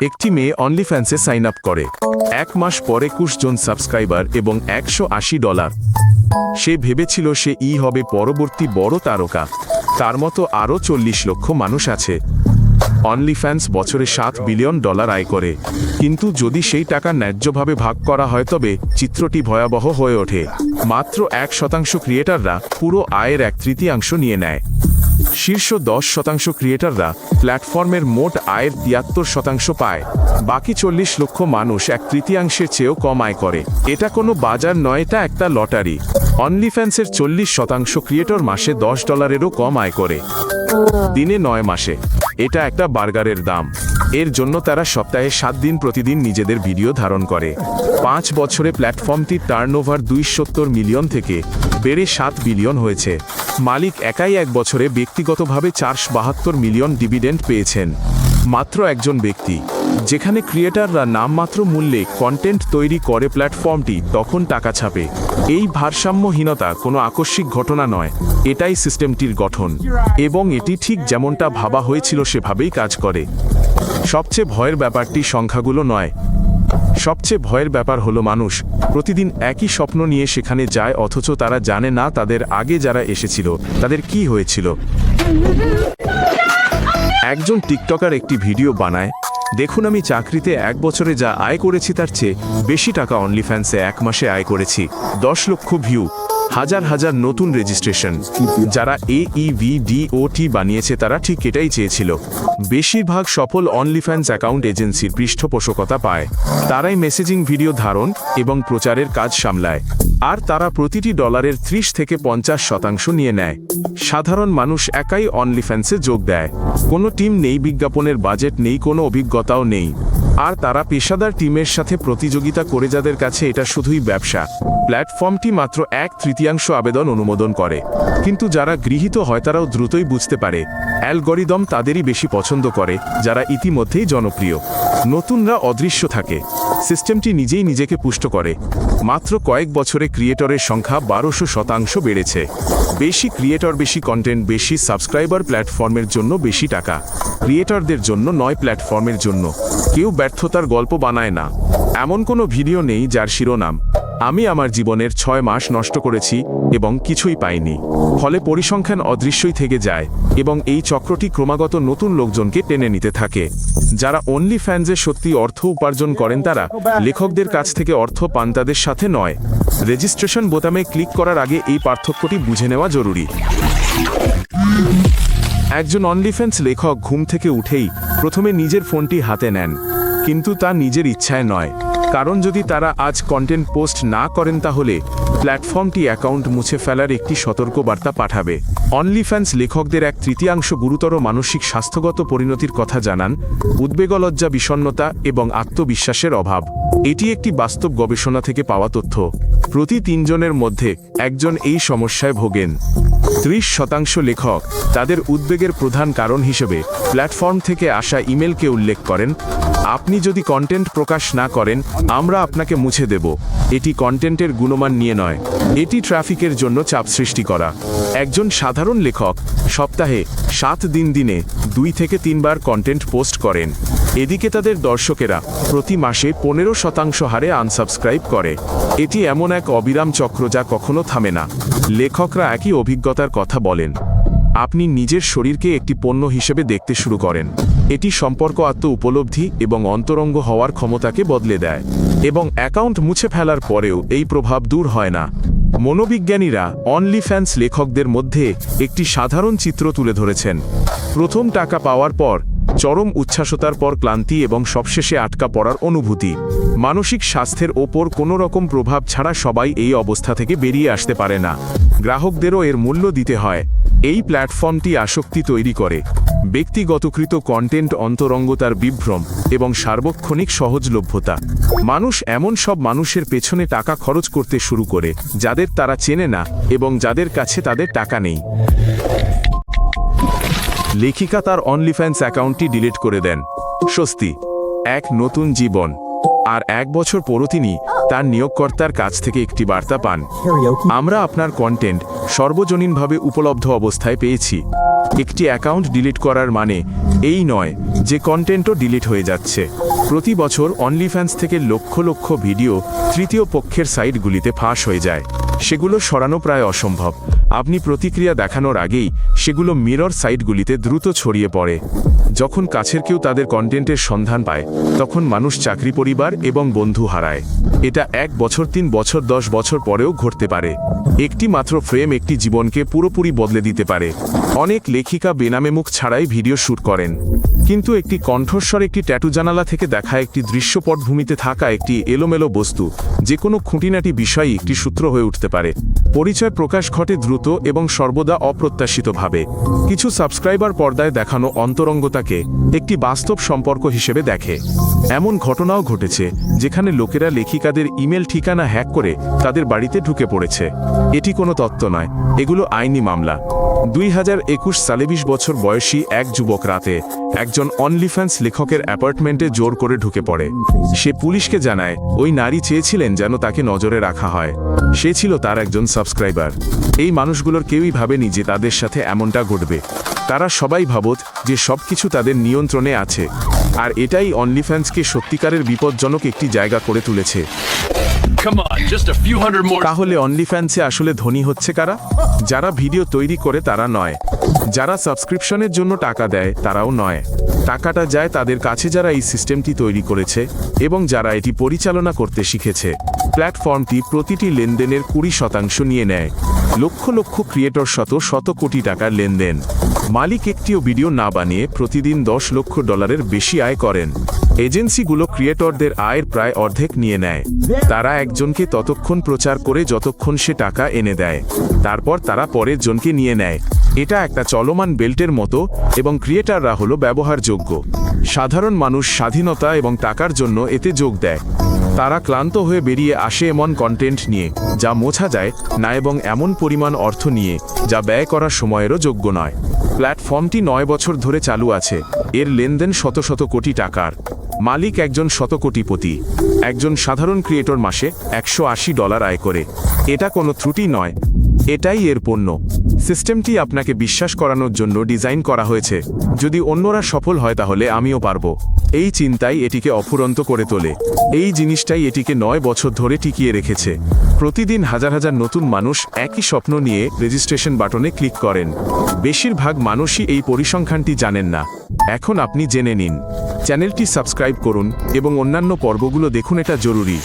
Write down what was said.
একটি মেয়ে অনলিফ্যান্সে sign up করে। 1 মাস পরে 21 জন সাবস্ক্রাইবার এবং $180। সে ভেবেছিল সে হবে পরবর্তী বড় তারকা। তার মতো আরও 40 লক্ষ মানুষ আছে। অনলিফ্যান্স বছরে $7 বিলিয়ন আয় করে, কিন্তু যদি সেই টাকা ন্যায্যভাবে ভাগ করা হয় তবে চিত্রটি ভয়াবহ হয়ে ওঠে। মাত্র 1% ক্রিয়েটাররা পুরো আয়ের 1/3 নিয়ে নেয়। শীর্ষ 10% ক্রিয়েটাররা প্ল্যাটফর্মের মোট আয়ের 73% পায়। বাকি 40 লক্ষ মানুষ 1/3 চেয়েও কম আয় করে। এটা কোনো বাজার নয়, এটা একটা লটারি। অনলিফ্যান্সের 40% ক্রিয়েটর মাসে $10-এরও কম আয় করে, দিনে 9 মাসে। এটা একটা বার্গারের দাম। এর জন্য তারা সপ্তাহে 7 দিন প্রতিদিন নিজেদের ভিডিও ধারণ করে। 5 বছরে প্ল্যাটফর্মটির টার্নওভার 270 মিলিয়ন থেকে বেড়ে 7 বিলিয়ন হয়েছে। মালিক একাই 1 বছরে ব্যক্তিগতভাবে 472 মিলিয়ন ডিভিডেন্ড পেয়েছেন। মাত্র একজন ব্যক্তি। যেখানে ক্রিয়েটাররা নামমাত্র মূল্যে কন্টেন্ট তৈরি করে প্ল্যাটফর্মটি তখন টাকা ছাপে। এই ভারসাম্যহীনতা কোনো আকস্মিক ঘটনা নয়, এটাই সিস্টেমটির গঠন, এবং এটি ঠিক যেমনটা ভাবা হয়েছিল সেভাবেই কাজ করে। সবচেয়ে ভয়ের ব্যাপারটি সংখ্যাগুলো নয়, সবচেয়ে ভয়ের ব্যাপার হলো মানুষ প্রতিদিন একই স্বপ্ন নিয়ে সেখানে যায়, অথচ তারা জানে না তাদের আগে যারা এসেছিল তাদের কি হয়েছিল। একজন টিকটকার একটি ভিডিও বানায়, দেখুন আমি চাকরিতে 1 বছরে যা আয় করেছি তার চেয়ে বেশি টাকা অনলিফ্যান্সে 1 মাসে আয় করেছি। 10 লক্ষ ভিউ, হাজার হাজার নতুন রেজিস্ট্রেশন। যারা AEVDOT বানিয়েছে তারা ঠিক এটাই চেয়েছিল। বেশিরভাগ সফল অনলিফ্যান্স অ্যাকাউন্ট এজেন্সির পৃষ্ঠপোষকতা পায়। তারাই মেসেজিং, ভিডিও ধারণ এবং প্রচারের কাজ সামলায়, আর তারা প্রতিটি ডলারের 30 থেকে 50% নিয়ে নেয়। সাধারণ মানুষ একাই অনলিফ্যান্সে যোগ দেয়। কোনো টিম নেই, বিজ্ঞাপনের বাজেট নেই, কোনো অভিজ্ঞতাও নেই, আর তারা পেশাদার টিমের সাথে প্রতিযোগিতা করে, যাদের কাছে এটা শুধুই ব্যবসা। প্ল্যাটফর্মটি মাত্র 1/3 আবেদন অনুমোদন করে, কিন্তু যারা গৃহীত হয় তারাও দ্রুতই বুঝতে পারে অ্যালগরিদম তাদেরই বেশি পছন্দ করে যারা ইতিমধ্যেই জনপ্রিয়। নতুনরা অদৃশ্য থাকে। সিস্টেমটি নিজেই নিজেকে পুষ্ট করে। মাত্র কয়েক বছরে ক্রিয়েটরের সংখ্যা 1200% বেড়েছে। বেশি ক্রিয়েটর, বেশি কন্টেন্ট, বেশি সাবস্ক্রাইবার। প্ল্যাটফর্মের জন্য বেশি টাকা, ক্রিয়েটরদের জন্য নয়, প্ল্যাটফর্মের জন্য। কেউ ব্যর্থতার গল্প বানায় না। এমন কোনো ভিডিও নেই যার শিরোনাম আমি আমার জীবনের 6 মাস নষ্ট করেছি এবং কিছুই পাইনি। ফলে পরিসংখ্যান অদৃশ্যই থেকে যায়, এবং এই চক্রটি ক্রমাগত নতুন লোকজনকে টেনে নিতে থাকে। যারা অনলিফ্যান্সে সত্যি অর্থ উপার্জন করেন তারা লেখকদের কাছ থেকে অর্থ পান, তাদের সাথে নয়। রেজিস্ট্রেশন বোতামে ক্লিক করার আগে এই পার্থক্যটি বুঝে নেওয়া জরুরি। একজন অনলিফ্যান্স লেখক ঘুম থেকে উঠেই প্রথমে নিজের ফোনটি হাতে নেন, কিন্তু তা নিজের ইচ্ছায় নয়। কারণ যদি তারা আজ কন্টেন্ট পোস্ট না করেন তাহলে প্ল্যাটফর্মটি অ্যাকাউন্ট মুছে ফেলার একটি সতর্কবার্তা পাঠাবে। অনলিফ্যান্স লেখকদের 1/3 গুরুতর মানসিক স্বাস্থ্যগত পরিণতির কথা জানান: উদ্বেগ, লজ্জা, বিষণ্ণতা এবং আত্মবিশ্বাসের অভাব। এটি একটি বাস্তব গবেষণা থেকে পাওয়া তথ্য। প্রতি 3 জনের মধ্যে একজন এই সমস্যায় ভোগেন। 30% লেখক তাদের উদ্বেগের প্রধান কারণ হিসেবে প্ল্যাটফর্ম থেকে আসা ইমেলকে উল্লেখ করেন। আপনি যদি কন্টেন্ট প্রকাশ না করেন, আমরা আপনাকে মুছে দেব। এটি কন্টেন্টের গুণমান নিয়ে নয়, এটি ট্রাফিকের জন্য চাপ সৃষ্টি করা। একজন সাধারণ লেখক সপ্তাহে 7 দিন দিনে 2 থেকে 3 বার কন্টেন্ট পোস্ট করেন। এদিকে তাদের দর্শকেরা প্রতি মাসে 15% হারে আনসাবস্ক্রাইব করে। এটি এমন এক অবিরাম চক্র যা কখনো থামে না। লেখকরা একই অভিজ্ঞতার কথা বলেন। আপনি নিজের শরীরকে একটি পণ্য হিসেবে দেখতে শুরু করেন। এটি সম্পর্ক, আত্ম উপলব্ধি এবং অন্তরঙ্গ হওয়ার ক্ষমতাকে বদলে দেয়, এবং অ্যাকাউন্ট মুছে ফেলার পরেও এই প্রভাব দূর হয় না। মনোবিজ্ঞানীরা অনলিফ্যান্স লেখকদের মধ্যে একটি সাধারণ চিত্র তুলে ধরেছেন। প্রথম টাকা পাওয়ার পর চরম উচ্ছ্বাসতার পর ক্লান্তি এবং সবশেষে আটকা পড়ার অনুভূতি। মানসিক স্বাস্থ্যের ওপর কোনো রকম প্রভাব ছাড়া সবাই এই অবস্থা থেকে বেরিয়ে আসতে পারে না। গ্রাহকদেরও এর মূল্য দিতে হয়। এই প্ল্যাটফর্মটি আসক্তি তৈরি করে। ব্যক্তিগতকৃত কন্টেন্ট, অন্তরঙ্গতার বিভ্রম এবং সার্বক্ষণিক সহজলভ্যতা। মানুষ এমন সব মানুষের পেছনে টাকা খরচ করতে শুরু করে যাদের তারা চেনে না এবং যাদের কাছে তাদের টাকা নেই। লেখিকা তার অনলিফ্যান্স অ্যাকাউন্টটি ডিলিট করে দেন। স্বস্তি, এক নতুন জীবন। আর 1 বছর পরও তিনি তার নিয়োগকর্তার কাছ থেকে একটি বার্তা পান: আমরা আপনার কন্টেন্ট সর্বজনীনভাবে উপলব্ধ অবস্থায় পেয়েছি। একটি অ্যাকাউন্ট ডিলিট করার মানে এই নয় যে কন্টেন্টও ডিলিট হয়ে যাচ্ছে। প্রতি বছর অনলিফ্যান্স থেকে লক্ষ লক্ষ ভিডিও তৃতীয় পক্ষের সাইটগুলিতে ফাঁস হয়ে যায়। সেগুলো সরানো প্রায় অসম্ভব। আপনি প্রতিক্রিয়া দেখানোর আগেই সেগুলো মিরর সাইটগুলিতে দ্রুত ছড়িয়ে পড়ে। যখন কাছের কেউ তাদের কন্টেন্টের সন্ধান পায়, তখন মানুষ চাকরি, পরিবার এবং বন্ধু হারায়। এটা 1 বছর, 3 বছর, 10 বছর পরেও ঘটতে পারে। একটি মাত্র ফ্রেম একটি জীবনকে পুরোপুরি বদলে দিতে পারে। অনেক লেখিকা বেনামে মুখ ছাড়াই ভিডিও শুট করেন, কিন্তু একটি কণ্ঠস্বর, একটি ট্যাটু, জানালা থেকে দেখা একটি দৃশ্য, পটভূমিতে থাকা একটি এলোমেলো বস্তু, যে কোনো খুঁটিনাটি বিষয়ই একটি সূত্র হয়ে উঠতে পারে। পরিচয় প্রকাশ ঘটে দ্রুত এবং সর্বদা অপ্রত্যাশিতভাবে। কিছু সাবস্ক্রাইবার পর্দায় দেখানো অন্তরঙ্গতাকে একটি বাস্তব সম্পর্ক হিসেবে দেখে। এমন ঘটনাও ঘটেছে যেখানে লোকেরা লেখিকাদের ইমেল ঠিকানা হ্যাক করে তাদের বাড়িতে ঢুকে পড়েছে। এটি কোনো তত্ত্ব নয়, এগুলো আইনি মামলা। 2021 সালে 20 বছর বয়সী এক যুবক রাতে একজন অনলিফ্যান্স লেখকের অ্যাপার্টমেন্টে জোর করে ঢুকে পড়ে। সে পুলিশকে জানায় ওই নারী চেয়েছিলেন যেন তাকে নজরে রাখা হয়। সে ছিল তার একজন সাবস্ক্রাইবার। এই মানুষগুলোর কেউই ভাবেনি যে তাদের সাথে এমনটা ঘটবে। তারা সবাই ভাবত যে সবকিছু তাদের নিয়ন্ত্রণে আছে, আর এটাই অনলিফ্যান্সকে সত্যিকারের বিপজ্জনক একটি জায়গা করে তুলেছে। তাহলে অনলিফ্যান্সে আসলে ধনী হচ্ছে কারা? যারা ভিডিও তৈরি করে তারা নয়, যারা সাবস্ক্রিপশনের জন্য টাকা দেয় তারাও নয়। টাকাটা যায় তাদের কাছে যারা এই সিস্টেমটি তৈরি করেছে এবং যারা এটি পরিচালনা করতে শিখেছে। প্ল্যাটফর্মটি প্রতিটি লেনদেনের 20% নিয়ে নেয়। লক্ষ লক্ষ ক্রিয়েটর, শত শত কোটি টাকার লেনদেন। মালিক একটিও ভিডিও না বানিয়ে প্রতিদিন $10 লক্ষ বেশি আয় করেন। এজেন্সিগুলো ক্রিয়েটরদের আয়ের প্রায় অর্ধেক নিয়ে নেয়। তারা একজনকে ততক্ষণ প্রচার করে যতক্ষণ সে টাকা এনে দেয়, তারপর তারা পরের জনকে নিয়ে নেয়। এটা একটা চলমান বেল্টের মতো, এবং ক্রিয়েটাররা হলো ব্যবহারযোগ্য। সাধারণ মানুষ স্বাধীনতা এবং টাকার জন্য এতে যোগ দেয়। তারা ক্লান্ত হয়ে বেরিয়ে আসে এমন কন্টেন্ট নিয়ে যা মোছা যায় না, এবং এমন পরিমাণ অর্থ নিয়ে যা ব্যয় করার সময়েরও যোগ্য নয়। প্ল্যাটফর্মটি 9 বছর ধরে চালু আছে। এর লেনদেন শত শত কোটি টাকার। মালিক একজন শতকোটিপতি। একজন সাধারণ ক্রিয়েটর মাসে $180 আয় করে। এটা কোনো ত্রুটি নয়, এটাই এর পণ্য। সিস্টেমটি আপনাকে বিশ্বাস করানোর জন্য ডিজাইন করা হয়েছে, যদি অন্যরা সফল হয় তাহলে আমিও পারবো। এই চিন্তাই এটিকে অফুরন্ত করে তোলে। এই জিনিসটাই এটিকে 9 বছর ধরে টিকিয়ে রেখেছে। প্রতিদিন হাজার হাজার নতুন মানুষ একই স্বপ্ন নিয়ে রেজিস্ট্রেশন বাটনে ক্লিক করেন। বেশিরভাগ মানুষই এই পরিসংখ্যানটি জানেন না। এখন আপনি জেনে নিন। চ্যানেলটি সাবস্ক্রাইব করুন এবং অন্যান্য পর্বগুলো দেখুন, এটা জরুরি।